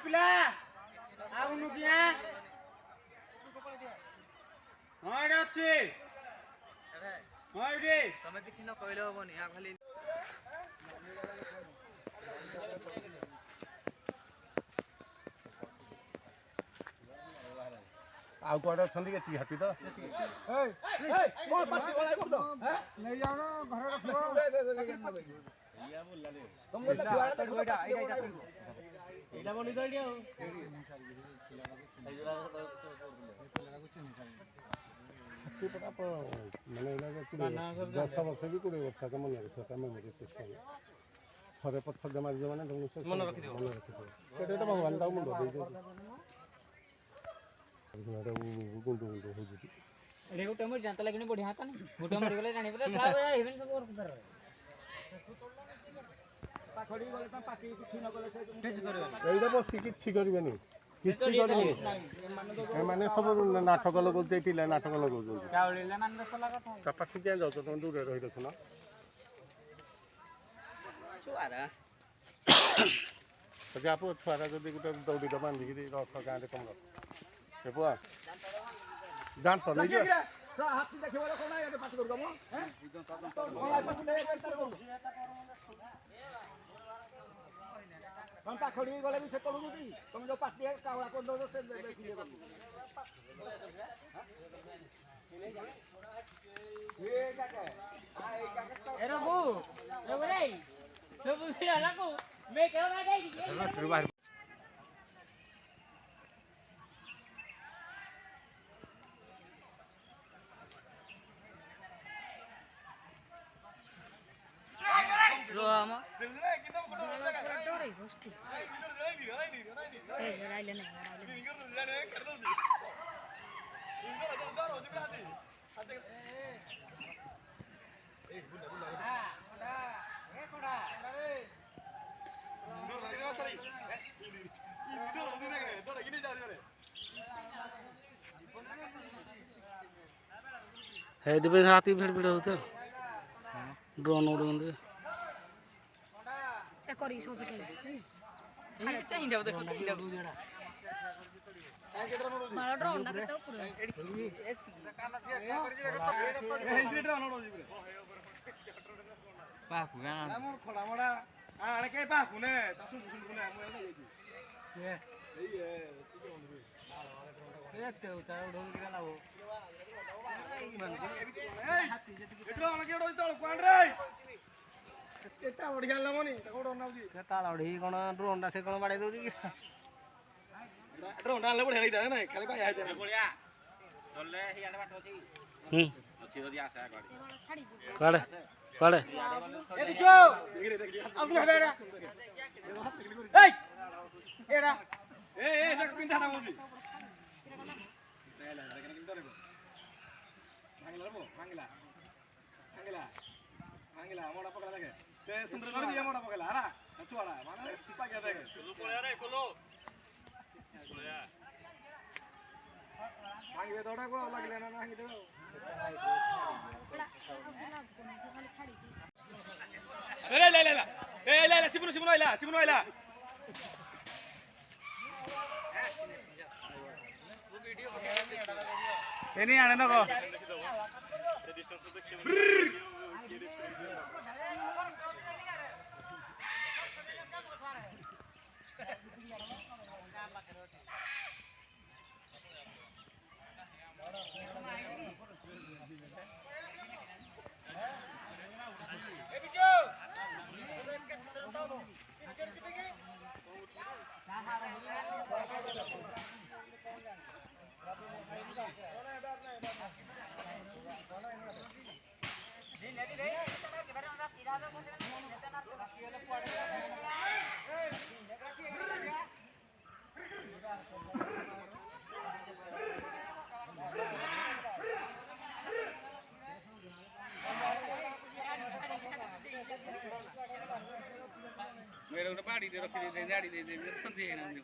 ପିଲା ଆଉନୁ କିଆ ହଁ ଏଠି ଅଛି ହଁ ଏଠି ତମେ କିଛି ନ କହିଲେ ହବନି ଆ ଖାଲି ଆଉ କୁଆଡେ ଅଛନ୍ତି କି ହାତୀ ତ ନେଇ ଯାଉନ ଘରେ ରଖିବ ମାନେ 10 ବର୍ଷ ବି 20 ବର୍ଷ ମନେ ରଖିବ ତମେ ଥରେ ପଥର ମାରିଛ ମାନେ ମନେ ରଖିଥିବ ସେଇଟା ଭଗବାନ ତାକୁ ମୁଣ୍ଡ ଦେଇଛନ୍ତି ଗୁଣ୍ଡୁ ଗୁଣ୍ଡୁ ହଉଛି ଏଠି ଗୋଟେ ମରି ଜାଣିତ ଲାଗିନି ବଢିଆ ହାତ ଗୋଟେ ମରିଗଲେ ଜାଣିପାରିଲେ ସାରା ହେବେନି ସବୁ ଏଇଟା ବସି କିଛି କରିବେନି କିଛି କରିବେନି ଏମାନେ ସବୁ ନାଟକ ଲଗାଉଛି ପିଲା ନାଟକ ଲଗାଉଛନ୍ତି ତା ପାଖକୁ କିଏ ଯାଉଛ ତମେ ଦୂରରେ ରହି ଦେଖୁନ ପୁଅ ଛୁଆଟା ଯଦି ଗୋଟେ ଦୌଡ଼ିଟା ବାନ୍ଧିକିରି ରଥ ଗାଁରେ କମ ସେ ପୁଅ ଜାଣିତ ନେଇଯିବ ପାଖଡ଼ି ଗଲେ ବି ସେ କରୁଛନ୍ତି ତମେ ଯୋଉ ପାଟି କାଉଳା କରିଦଉଛ ସେ हाथी भीड़ भीड़ होते ड्रोन उड़े ड्रोन से कौन बाड़े दौड़ी ड्रोन डालले बढ़िया लगता है ना खाली भाई आते बढ़िया चलले हियाडे बाट अछि अछि जदी आसे गाड़ी काड़े काड़े ए दिजो आगु हेडा ए एडा ए जक पिंधा ना मोदी भांगला मोड़ा पकड़ा लगे ते सुंदर कर दिया मोड़ा पकड़ा हरा छुआड़ा माने छिपा गया देखे कोलो पळया रे कोलो पळया भांगे थोड़ा को लागले ना भांगे दो ले ले ले ले ए ले ले सिमुनो आइला वो वीडियो बना एनी आने नको डिस्टेंस देखियो मेरे को पाड़ी दे रखी दे गाड़ी दे दे संदे ना दे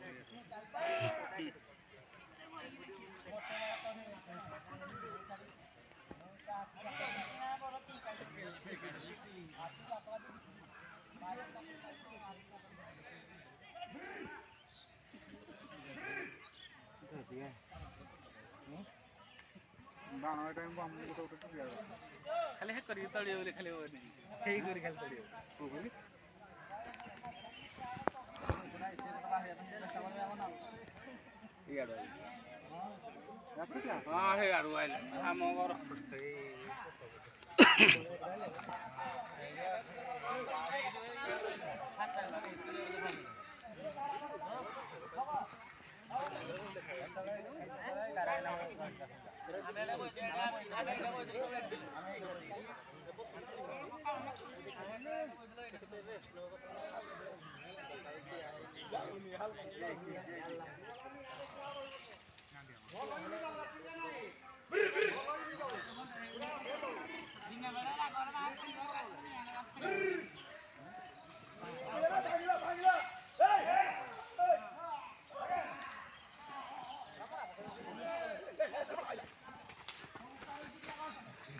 ଖାଲି ହେ କରିକି ତଳିବ ବୋଲି ଖାଲି ହବନି ହେଇ କରି ଖାଲି ତଳିବ ହଁ ହେଇ ଆଡୁ ଆଇଲା ଆମ ଘର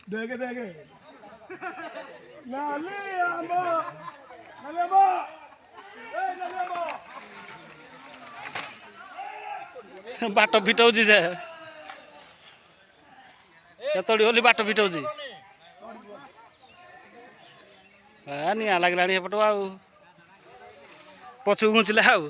Dege. Nali amba. Naliamba. Naliamba. ବାଟ ଫିଟଉଛି ସେ କେତୋଟି ବୋଲି ବାଟ ଫିଟଉଛି ନିଆଁ ଲାଗିଲାଣି ଏପଟ ଆଉ ପଛକୁ ଘୁଞ୍ଚିଲେ ଆଉ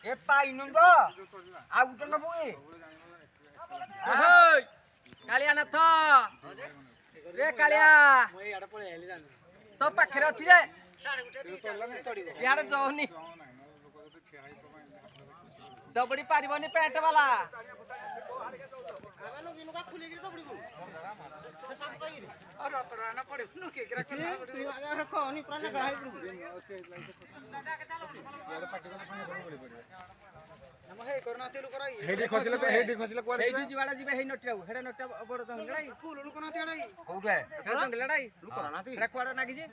ଏ ପାଇନୁ ତ ଆଉ ଗୋଟେ ନବୁ କାଳିଆ ନାଥ ରେ କାଳିଆ ତୋ ପାଖରେ ଅଛି ଯେ ଇଆଡେ ଯାଉନି ଦବଡ଼ି ପାରିବନି ପ୍ୟାଣ୍ଟ ବାଲା ହେଇଠି ଖସିଲେ କୁଆଡେ ସେଇଠି ଯିବାଟା ଯିବେ ହେଇ ନଟିଆ ହେଟା ନଟିଆ ବଡ ଜଙ୍ଗଲାଇ କୁଲ ଲୋକ ନାହାନ୍ତି ଆଡ଼ାଇ କୋଉଟା ଜଙ୍ଗଲାଇ ଲୋକ ନାହାନ୍ତି ହେଟା କୁଆଡେ ନାଗିଛି